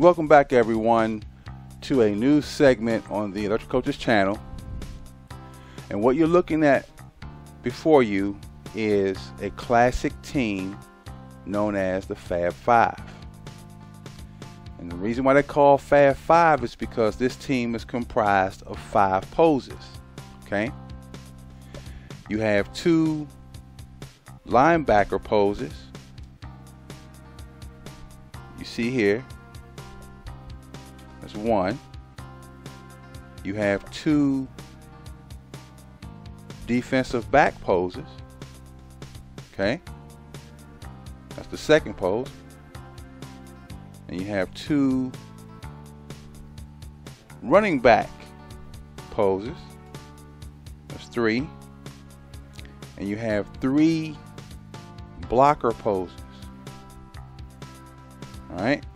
Welcome back, everyone, to a new segment on the Electrical Coaches channel. And what you're looking at before you is a classic team known as the Fab Five. And the reason why they call Fab Five is because this team is comprised of 5 poses. Okay? You have 2 linebacker poses. You see here. That's 1. You have 2 defensive back poses. Okay? That's the second pose. And you have 2 running back poses. That's 3. And you have 3 blocker poses. Alright?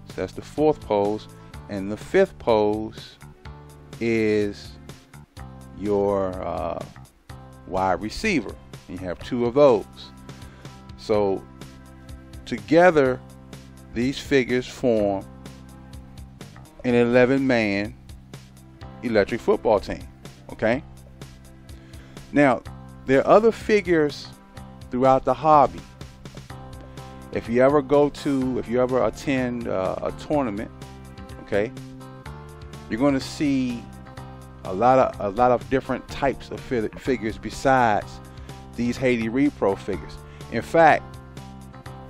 So that's the 4th pose. And the 5th pose is your wide receiver. You have 2 of those. So together, these figures form an 11-man electric football team. Okay? Now, there are other figures throughout the hobby. If you ever attend a tournament, okay, you're going to see a lot of different types of figures besides these Haiti Repro figures. In fact,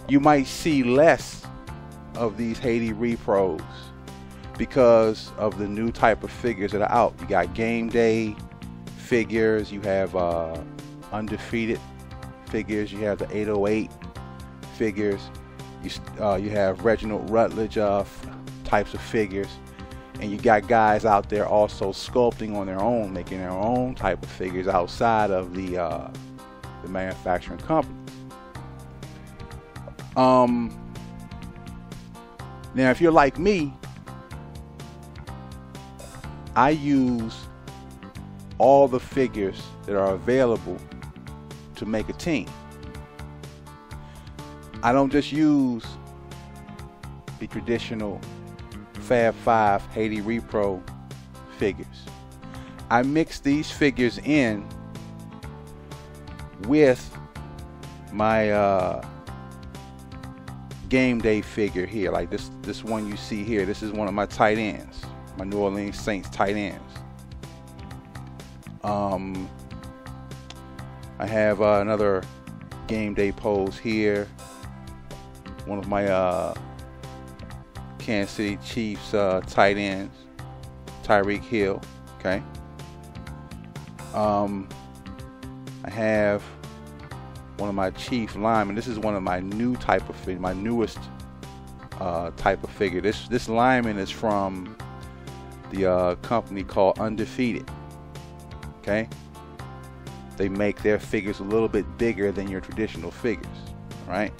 you might see less of these Haiti Repros because of the new type of figures that are out. You got game day figures, you have undefeated figures, you have the 808 figures, you have Reginald Rutledge types of figures, and you got guys out there also sculpting on their own, making their own type of figures outside of the manufacturing companies. Now, if you're like me, I use all the figures that are available to make a team. I don't just use the traditional Fab Five Haiti Repro figures. I mix these figures in with my game day figure here, like this one you see here. This is one of my tight ends, my New Orleans Saints tight ends. I have another game day pose here, one of my Kansas City Chiefs tight ends, Tyreek Hill. Okay. I have one of my Chief linemen. This is one of my new type of figure, my newest type of figure. This lineman is from the company called Undefeated. Okay. They make their figures a little bit bigger than your traditional figures, right?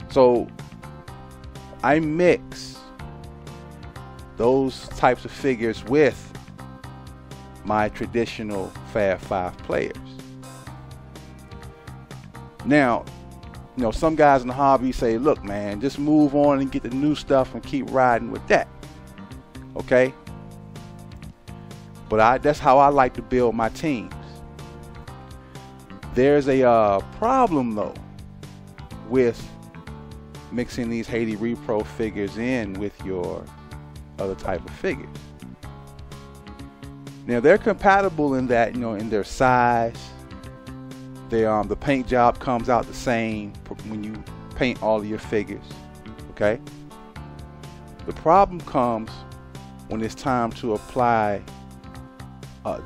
So I mix those types of figures with my traditional Fab Five players. Now, you know, some guys in the hobby say, look, man, just move on and get the new stuff and keep riding with that. Okay? But that's how I like to build my teams. There's a problem, though, with mixing these Haiti Repro figures in with your other type of figures. Now, they're compatible in that, you know, in their size. The paint job comes out the same when you paint all of your figures. Okay? The problem comes when it's time to apply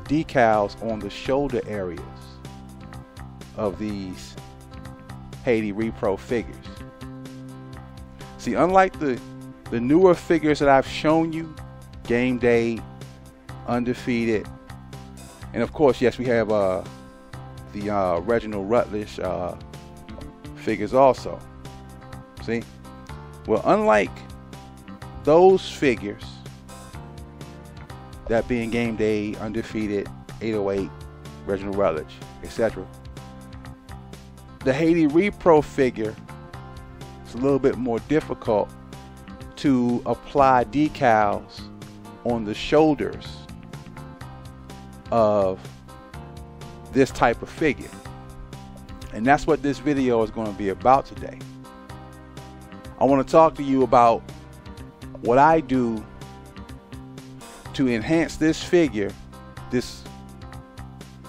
decals on the shoulder areas of these Haiti Repro figures. See, unlike the newer figures that I've shown you, Game Day, Undefeated, and of course, yes, we have the Reginald Rutledge figures also. See? Well, unlike those figures, that being Game Day, Undefeated, 808, Reginald Rutledge, etc., the Haiti Repro figure is a little bit more difficult to apply decals on the shoulders of this type of figure. And that's what this video is going to be about today. I want to talk to you about what I do to enhance this figure, this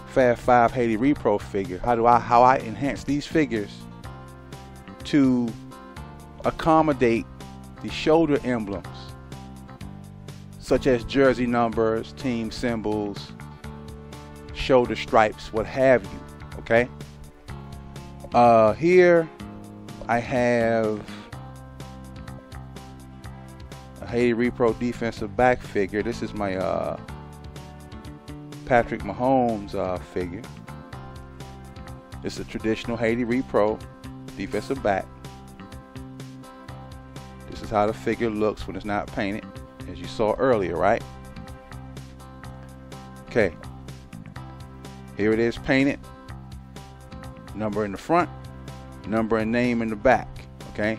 Fab 5 Haiti Repro figure. How I enhance these figures to accommodate the shoulder emblems, such as jersey numbers, team symbols, shoulder stripes, what have you. Okay. Here I have a Haiti Repro defensive back figure. This is my Patrick Mahomes figure. It's a traditional Haiti Repro defensive back. This is how the figure looks when it's not painted, as you saw earlier, right? Okay. Here it is painted. Number in the front, number and name in the back. Okay.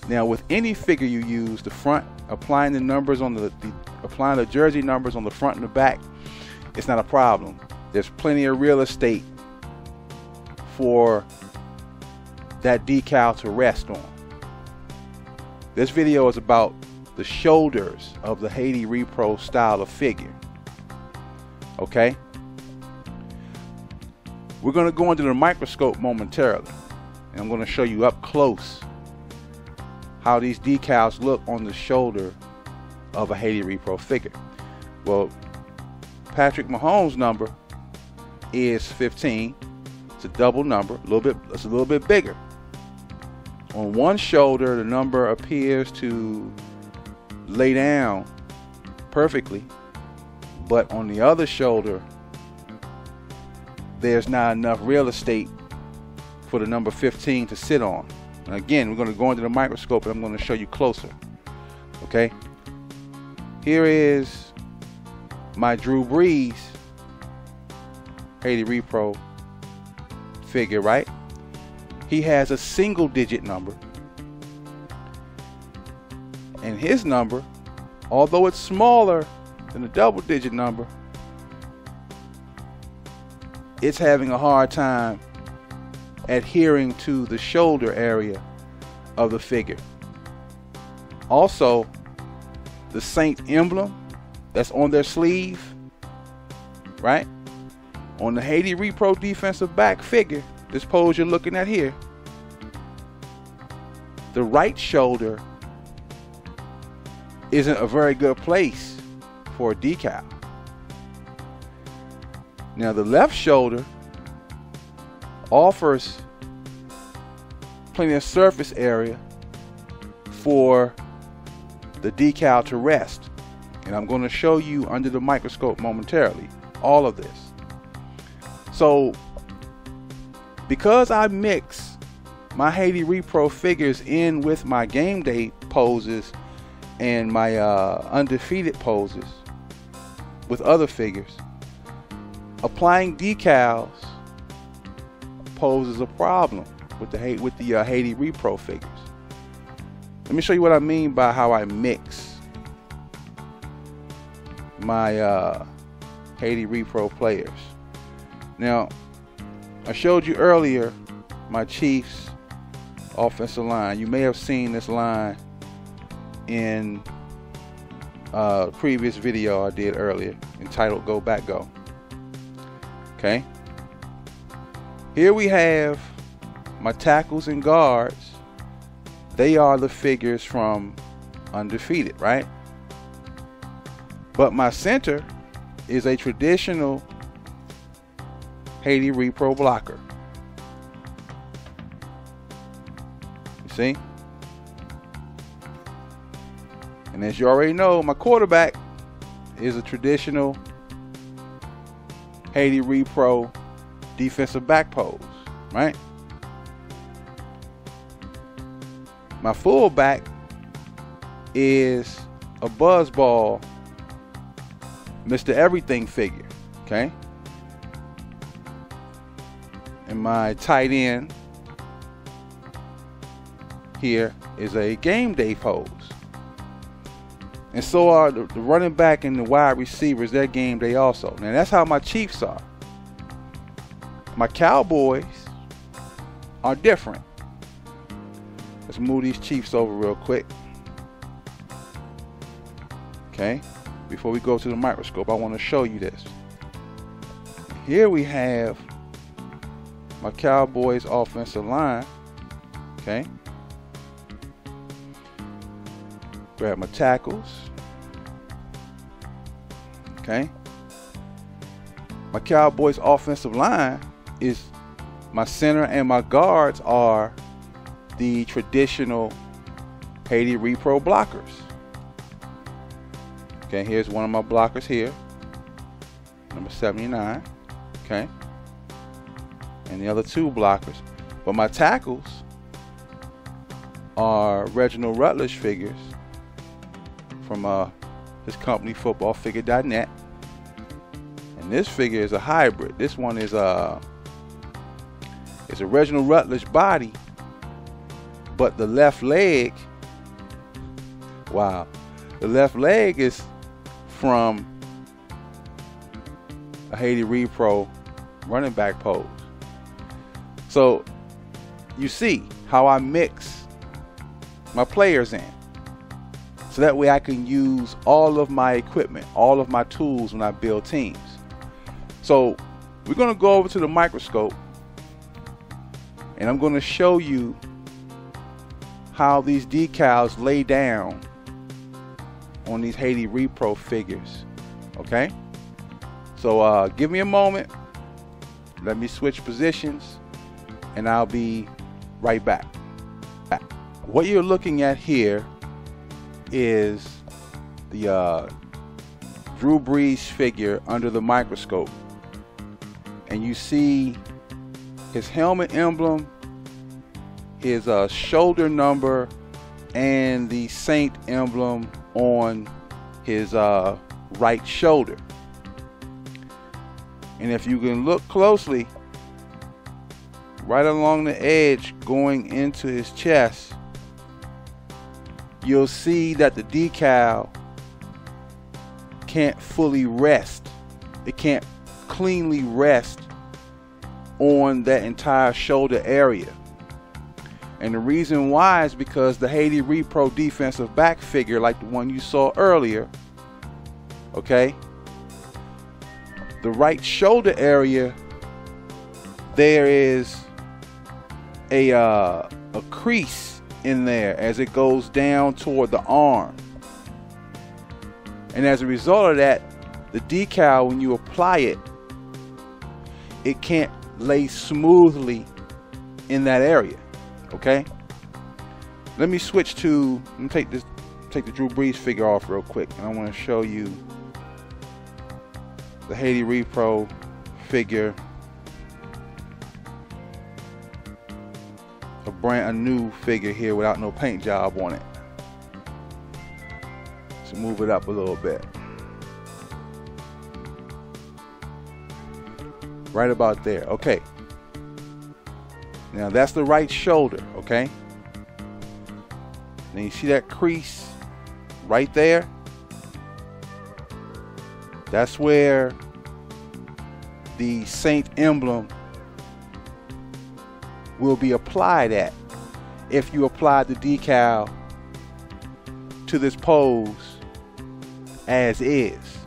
Now with any figure you use, the front, applying the numbers on applying the jersey numbers on the front and the back, it's not a problem. There's plenty of real estate for that decal to rest on. This video is about the shoulders of the Haiti Repro style of figure. Okay. We're going to go into the microscope momentarily, and I'm going to show you up close how these decals look on the shoulder of a Haiti Repro figure. Well, Patrick Mahomes' number is 15. It's a double number, it's a little bit bigger. On one shoulder, the number appears to lay down perfectly, but on the other shoulder, there's not enough real estate for the number 15 to sit on. And again, we're going to go into the microscope and I'm going to show you closer. Okay. Here is my Drew Brees Haiti Repro figure, right? He has a single digit number. And his number, although it's smaller than the double digit number, it's having a hard time adhering to the shoulder area of the figure. Also, the Saint emblem that's on their sleeve, right? On the Haiti Repro defensive back figure, this pose you're looking at here, the right shoulder isn't a very good place for a decal. Now the left shoulder offers plenty of surface area for the decal to rest. And I'm going to show you under the microscope momentarily all of this. So because I mix my Haiti Repro figures in with my game day poses and my undefeated poses with other figures, applying decals poses a problem with the Haiti Repro figures. Let me show you what I mean by how I mix my Haiti Repro players. Now, I showed you earlier my Chiefs offensive line. You may have seen this line in a previous video I did earlier entitled Go Back Go. Okay. Here we have my tackles and guards. They are the figures from Undefeated, right? But my center is a traditional Haiti Repro blocker. You see? And as you already know, my quarterback is a traditional Haiti Repro defensive back pose, right? My fullback is a buzzball Mr. Everything figure, okay? And my tight end here is a game day pose, And so are the running back and the wide receivers. They're game day also. Now that's how my Chiefs are. My Cowboys are different. Let's move these Chiefs over real quick. Okay. Before we go to the microscope, I want to show you this. Here we have my Cowboys offensive line. Okay. Grab my tackles. Okay. My Cowboys offensive line is my center and my guards are the traditional Haiti Repro blockers. Okay, here's one of my blockers here, number 79. Okay. And the other two blockers. But my tackles are Reginald Rutledge figures from his company, footballfigure.net. And this figure is a hybrid. This one is it's a Reginald Rutledge body, but the left leg, wow, the left leg is from a Haiti Repro running back pose. So you see how I mix my players in, so that way I can use all of my equipment, all of my tools when I build teams. So we're going to go over to the microscope, and I'm going to show you how these decals lay down on these Haiti Repro figures. Okay, so give me a moment, let me switch positions, and I'll be right back. What you're looking at here is the Drew Brees figure under the microscope, and you see his helmet emblem, his shoulder number, and the Saint emblem on his right shoulder. And if you can look closely, right along the edge going into his chest, you'll see that the decal can't fully rest. It can't cleanly rest on that entire shoulder area. And the reason why is because the Haiti Repro defensive back figure, like the one you saw earlier, okay, the right shoulder area, there is a crease in there as it goes down toward the arm. And as a result of that, the decal, when you apply it, it can't lay smoothly in that area. Okay, let me switch to, let me take the Drew Brees figure off real quick, and I want to show you the Haiti Repro figure, a new figure here without no paint job on it. So move it up a little bit, right about there. Okay, now that's the right shoulder. Okay, now you see that crease right there? That's where the Saint emblem will be applied at if you apply the decal to this pose as is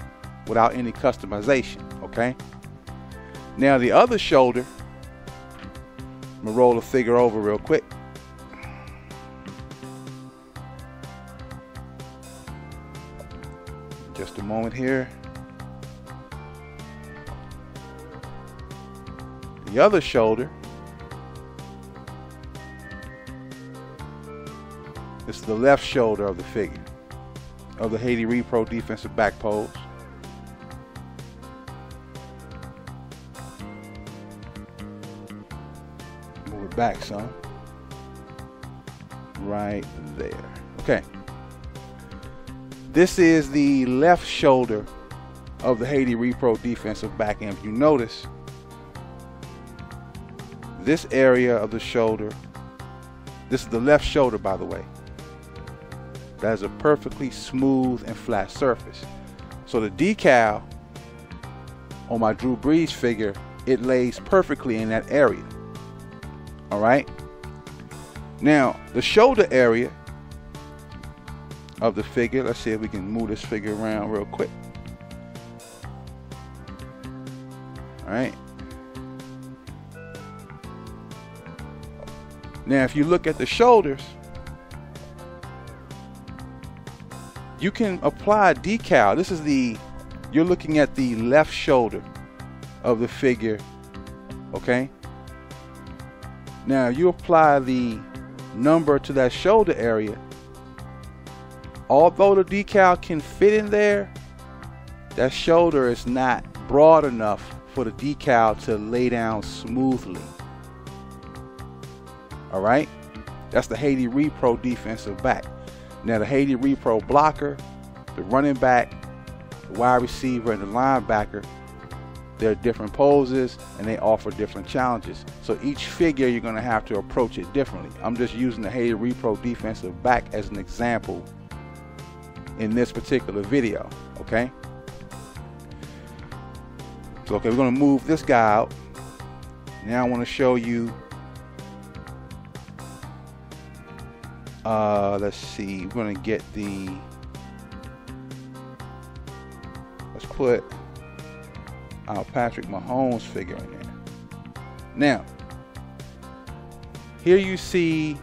without any customization. Okay, now the other shoulder, I'm gonna roll the figure over real quick. Just a moment here. The other shoulder, this is the left shoulder of the figure, of the Haiti Repro defensive back pose. Move it back some. Right there. Okay. This is the left shoulder of the Haiti Repro defensive back. And if you notice, this area of the shoulder, this is the left shoulder, by the way. that is a perfectly smooth and flat surface. So the decal on my Drew Brees figure, it lays perfectly in that area. All right. Now the shoulder area of the figure, let's see if we can move this figure around real quick. All right. Now if you look at the shoulders, you can apply decal. This is you're looking at the left shoulder of the figure, okay? Now you apply the number to that shoulder area. Although the decal can fit in there, that shoulder is not broad enough for the decal to lay down smoothly. All right, that's the Haiti Repro defensive back. Now the Haiti Repro blocker, the running back, the wide receiver, and the linebacker, they're different poses and they offer different challenges. So each figure you're going to have to approach it differently. I'm just using the Haiti Repro defensive back as an example in this particular video, okay? So okay, we're going to move this guy out. Now I want to show you, let's see, we're going to get let's put our Patrick Mahomes figure in there. Now, here you see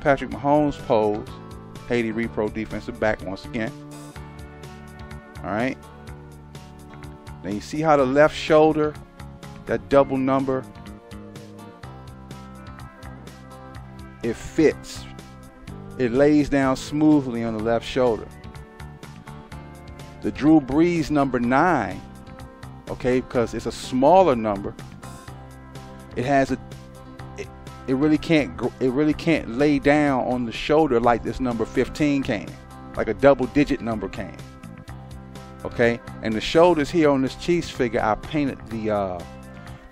Patrick Mahomes pose, Haiti Repro defensive back once again. All right. Now you see how the left shoulder, that double number, it fits. It lays down smoothly on the left shoulder. The Drew Brees number 9, okay, because it's a smaller number, it has it really can't lay down on the shoulder like this number 15 can, like a double-digit number can. Okay, and the shoulders here on this Chiefs figure, I painted the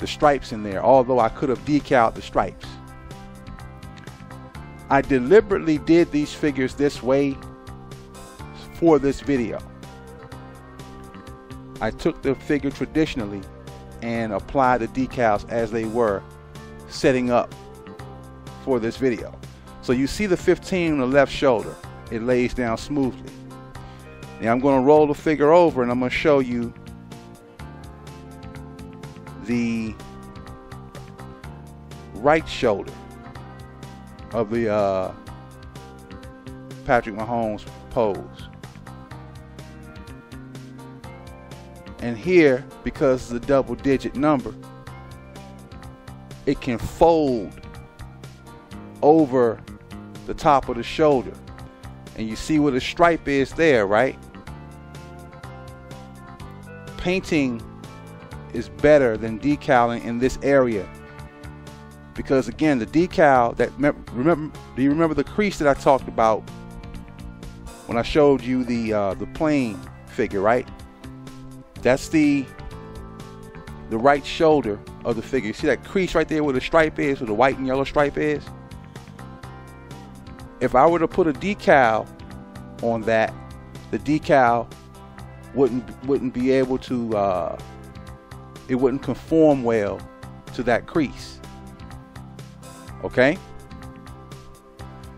stripes in there, although I could have decaled the stripes. I deliberately did these figures this way for this video. I took the figure traditionally and applied the decals as they were, setting up for this video. So you see the 15 on the left shoulder, it lays down smoothly. Now I'm going to roll the figure over and I'm going to show you the right shoulder of the Patrick Mahomes pose. And here, because it's a double-digit number, it can fold over the top of the shoulder. And you see where the stripe is there, right? Painting is better than decaling in this area, because again, the decal that do you remember the crease that I talked about when I showed you the plain figure, right? That's the right shoulder of the figure. You see that crease right there where the stripe is, where the white and yellow stripe is? If I were to put a decal on that, the decal wouldn't be able to, it wouldn't conform well to that crease. Okay?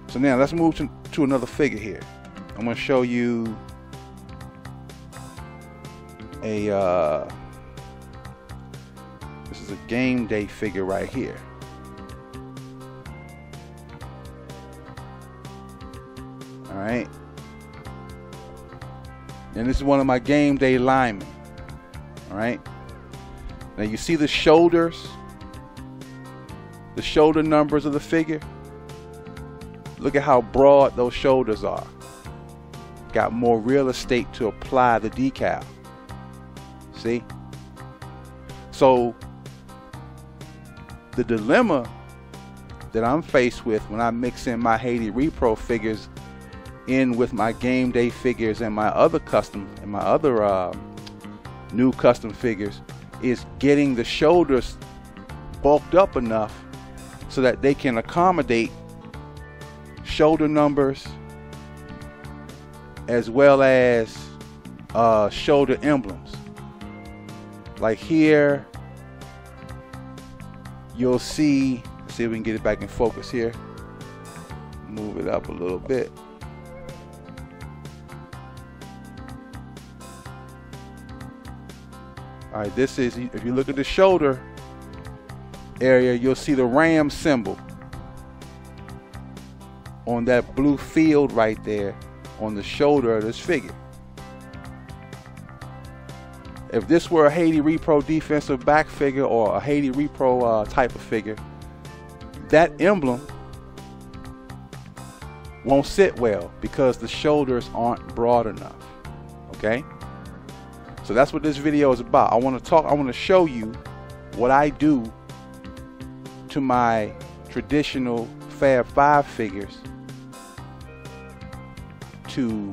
So now let's move to another figure here. I'm going to show you this is a game day figure right here. All right. And this is one of my game day linemen. All right. Now you see the shoulders, the shoulder numbers of the figure. Look at how broad those shoulders are. Got more real estate to apply the decal. See? So the dilemma that I'm faced with when I mix in my Haiti Repro figures in with my game day figures and my other new custom figures is getting the shoulders bulked up enough so that they can accommodate shoulder numbers as well as shoulder emblems. Like here, you'll see, let's see if we can get it back in focus here. Move it up a little bit. All right, this is, if you look at the shoulder area, you'll see the ram symbol on that blue field right there on the shoulder of this figure. If this were a Haiti Repro defensive back figure or a Haiti Repro type of figure, that emblem won't sit well because the shoulders aren't broad enough. Okay? So that's what this video is about. I want to show you what I do to my traditional Fab 5 figures so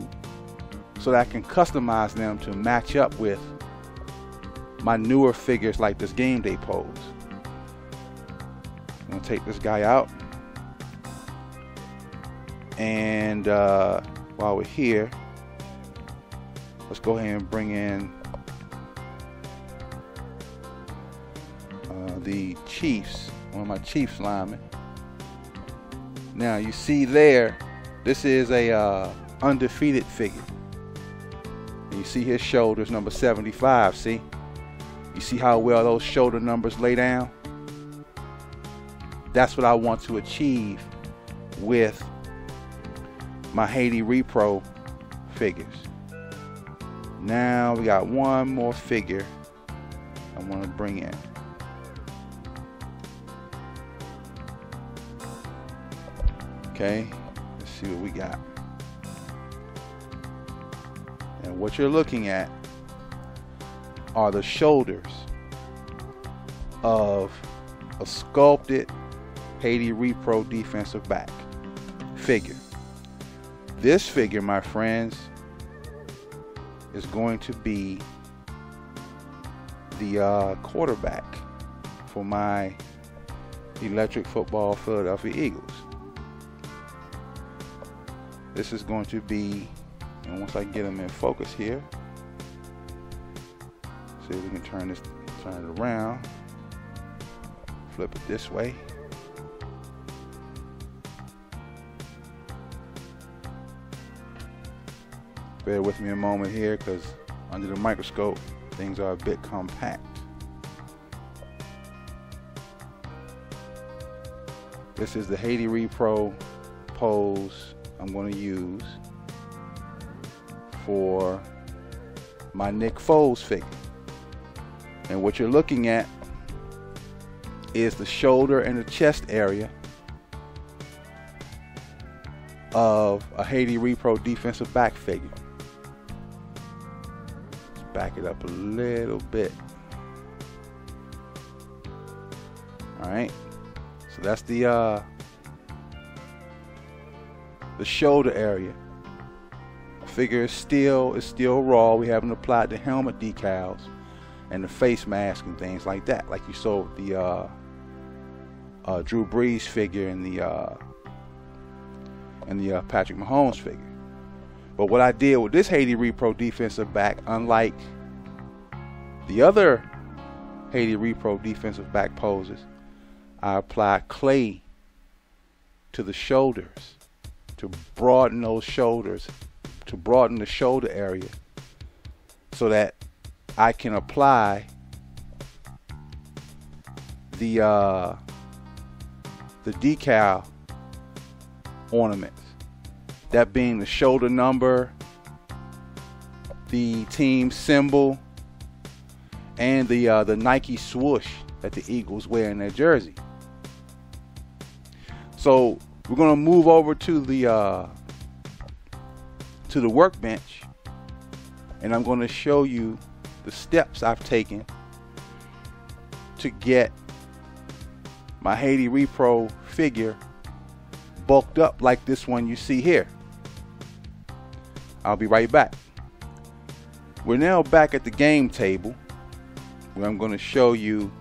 that I can customize them to match up with my newer figures like this game day pose. I'm gonna take this guy out, and while we're here, let's go ahead and bring in the Chiefs, one of my Chiefs linemen. Now you see there, this is a undefeated figure. And you see his shoulders, number 75. See? You see how well those shoulder numbers lay down? That's what I want to achieve with my Haiti Repro figures. Now we got one more figure I want to bring in. Okay, let's see what we got. And what you're looking at are the shoulders of a sculpted Haiti Repro defensive back figure. This figure, my friends, is going to be the quarterback for my Electric Football Philadelphia Eagles. This is going to be, and once I get them in focus here, see if we can turn it around, flip it this way. Bear with me a moment here, because under the microscope things are a bit compact. This is the Haiti Repro pose I'm going to use for my Nick Foles figure. And what you're looking at is the shoulder and the chest area of a Haiti Repro defensive back figure. Let's back it up a little bit. All right, so that's the shoulder area. Figure is still raw. We haven't applied the helmet decals and the face mask and things like that, like you saw with the Drew Brees figure and the Patrick Mahomes figure. But what I did with this Haiti Repro defensive back, unlike the other Haiti Repro defensive back poses, I applied clay to the shoulders to broaden those shoulders, to broaden the shoulder area, so that I can apply the decal ornaments, that being the shoulder number, the team symbol, and the Nike swoosh that the Eagles wear in their jersey. So we're going to move over to the workbench, and I'm going to show you the steps I've taken to get my Haiti Repro figure bulked up like this one you see here. I'll be right back. We're now back at the game table, where I'm going to show you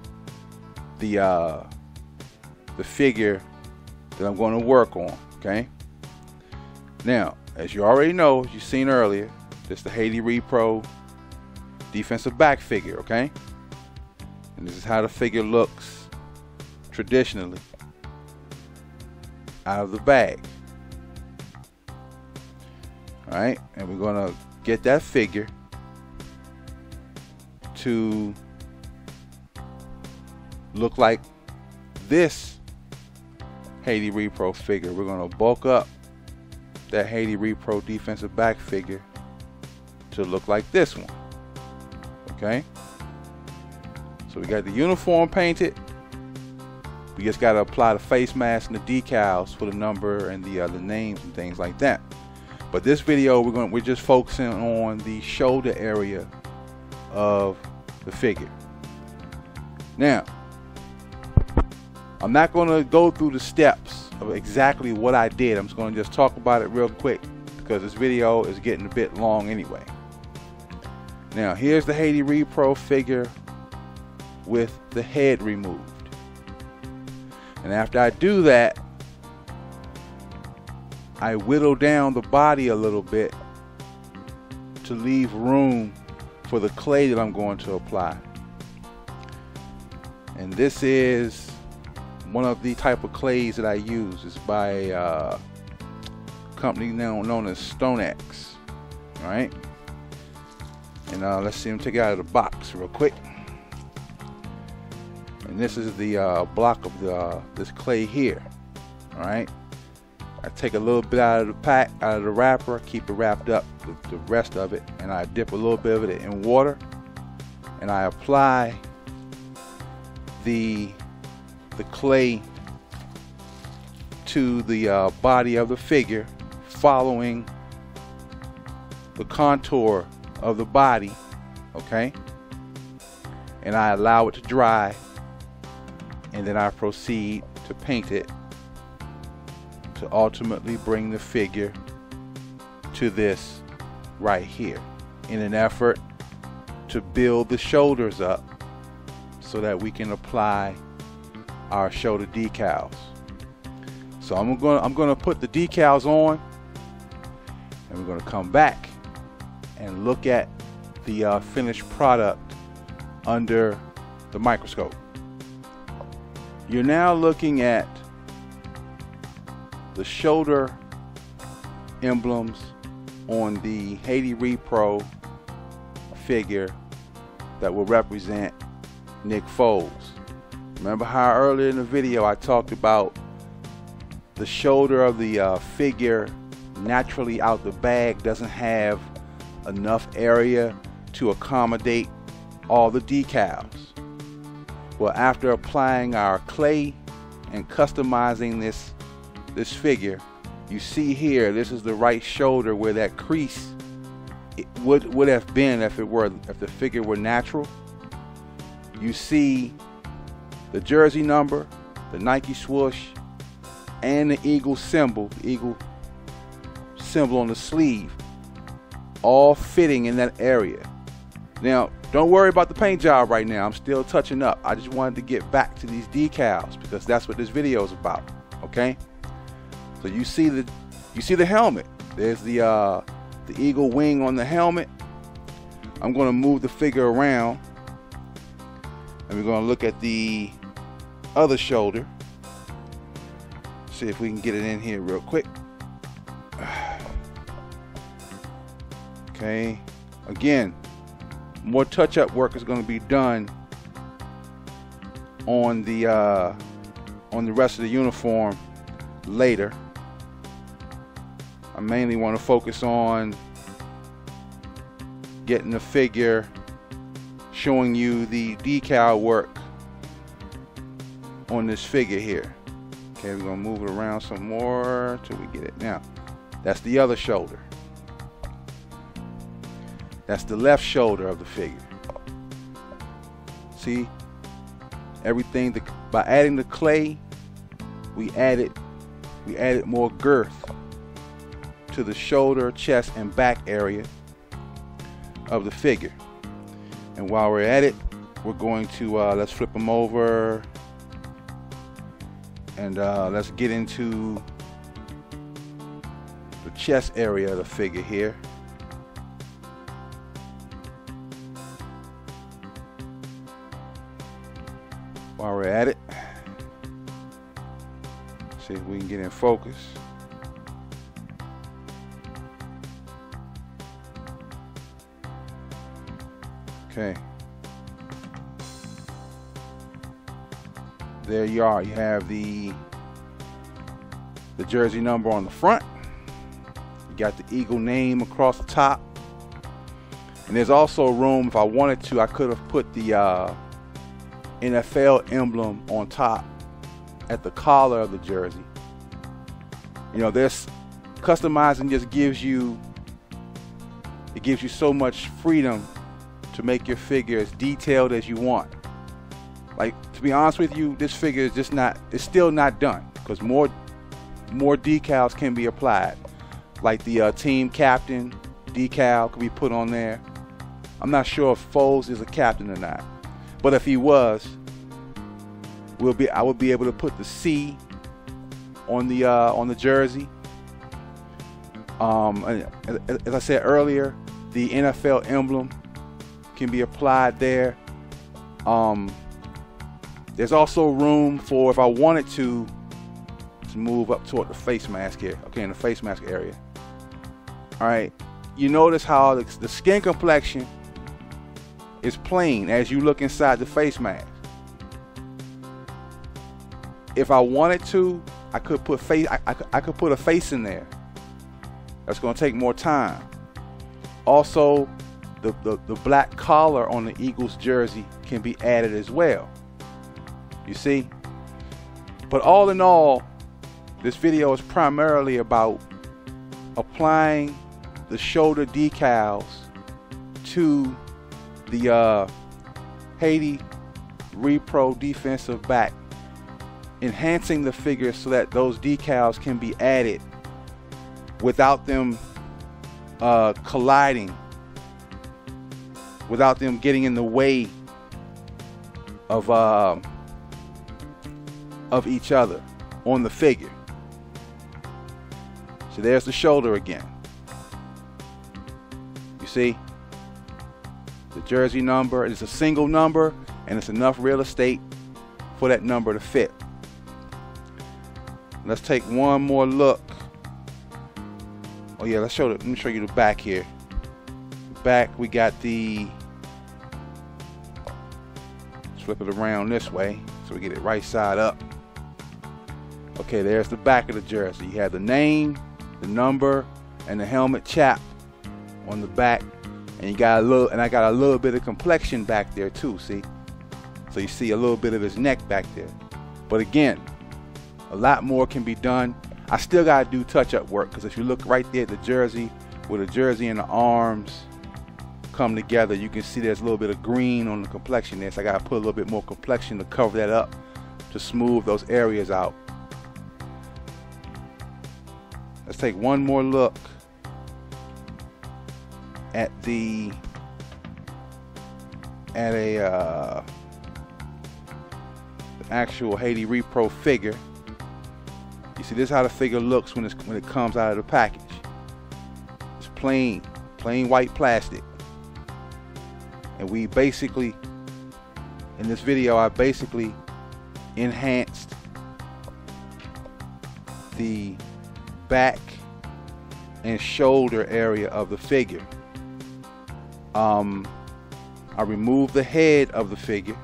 the figure that I'm going to work on. Okay. Now, as you already know, as you've seen earlier, this is the Haiti Repro defensive back figure, okay? And this is how the figure looks traditionally out of the bag. All right, and we're gonna get that figure to look like this Haiti Repro figure. We're gonna bulk up that Haiti Repro defensive back figure to look like this one. Okay, so we got the uniform painted. We just got to apply the face mask and the decals for the number and the names and things like that. But this video, we're just focusing on the shoulder area of the figure. Now, I'm not going to go through the steps of exactly what I did. I'm just going to just talk about it real quick because this video is getting a bit long anyway. Now, here's the Haiti Repro figure with the head removed. And after I do that, I whittle down the body a little bit to leave room for the clay that I'm going to apply. And this is one of the type of clays that I use. It's by a company now known as StoneX. All right. And let's see them take it out of the box real quick. And this is the block of this clay here. All right. I take a little bit out of the pack, out of the wrapper, keep it wrapped up, the rest of it, and I dip a little bit of it in water, and I apply the clay to the body of the figure, following the contour of the body, okay? And I allow it to dry, and then I proceed to paint it to ultimately bring the figure to this right here, in an effort to build the shoulders up so that we can apply our shoulder decals. So I'm gonna put the decals on, and we're gonna come back and look at the finished product under the microscope. You're now looking at the shoulder emblems on the Haiti Repro figure that will represent Nick Foles. Remember how earlier in the video I talked about the shoulder of the figure naturally out the bag doesn't have enough area to accommodate all the decals. Well, after applying our clay and customizing this figure, you see here, this is the right shoulder where that crease would have been if the figure were natural. You see the jersey number, the Nike swoosh, and the eagle symbol, on the sleeve, all fitting in that area. Now, don't worry about the paint job right now. I'm still touching up. I just wanted to get back to these decals because that's what this video is about. Okay? So you see the helmet. There's the eagle wing on the helmet. I'm going to move the figure around, and we're going to look at the other shoulder. See if we can get it in here real quick. Okay. Again, more touch-up work is going to be done on the rest of the uniform later. I mainly want to focus on getting the figure, showing you the decal work on this figure here. Okay, we're going to move it around some more till we get it. Now, that's the other shoulder. That's the left shoulder of the figure. See, everything, by adding the clay, we added more girth to the shoulder, chest, and back area of the figure. And while we're at it, we're going to let's flip them over, and let's get into the chest area of the figure here. While we're at it, see if we can get in focus. Okay. There you are. You have the jersey number on the front. You got the Eagle name across the top. And there's also room, if I wanted to, I could have put the NFL emblem on top at the collar of the jersey. You know, this customizing just gives you so much freedom to make your figure as detailed as you want. Like, to be honest with you, this figure is just not, it's still not done, because more decals can be applied. Like the team captain decal could be put on there. I'm not sure if Foles is a captain or not, but if he was, I would be able to put the C on the jersey. As I said earlier, the NFL emblem can be applied there. There's also room for, if I wanted to move up toward the face mask here. Okay, in the face mask area. All right, you notice how the skin complexion is plain as you look inside the face mask. If I wanted to, I could put I could put a face in there. That's going to take more time. Also, the black collar on the Eagles jersey can be added as well. You see? But all in all, this video is primarily about applying the shoulder decals to the Haiti Repro defensive back, enhancing the figure so that those decals can be added without them colliding, without them getting in the way of each other on the figure. So there's the shoulder again. You see? The jersey number is a single number, and it's enough real estate for that number to fit. Let's take one more look. Oh yeah, let me show you the back here. Back, we got the, let's flip it around this way so we get it right side up. Okay, there's the back of the jersey. You have the name, the number, and the helmet chap on the back, and you got I got a little bit of complexion back there too. See, so you see a little bit of his neck back there. But again, a lot more can be done. I still gotta do touch-up work, because if you look right there at the jersey, where the jersey and the arms come together, you can see there's a little bit of green on the complexion there. So I gotta put a little bit more complexion to cover that up, to smooth those areas out. Let's take one more look at the actual Haiti Repro figure. You see, this is how the figure looks when it comes out of the package. It's plain white plastic. And we basically, in this video, I basically enhanced the back and shoulder area of the figure. I removed the head of the figure,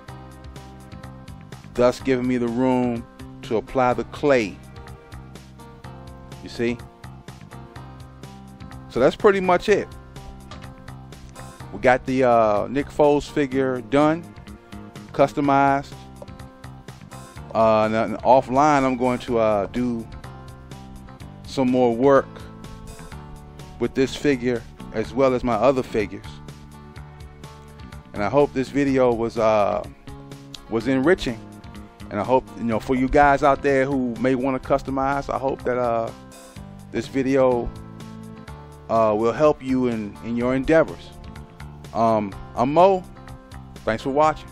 thus giving me the room to apply the clay. You see? So that's pretty much it. We got the Nick Foles figure done, customized. Now, offline, I'm going to do some more work with this figure as well as my other figures. And I hope this video was enriching. And I hope, you know, for you guys out there who may want to customize, I hope that this video will help you in your endeavors. I'm Mo. Thanks for watching.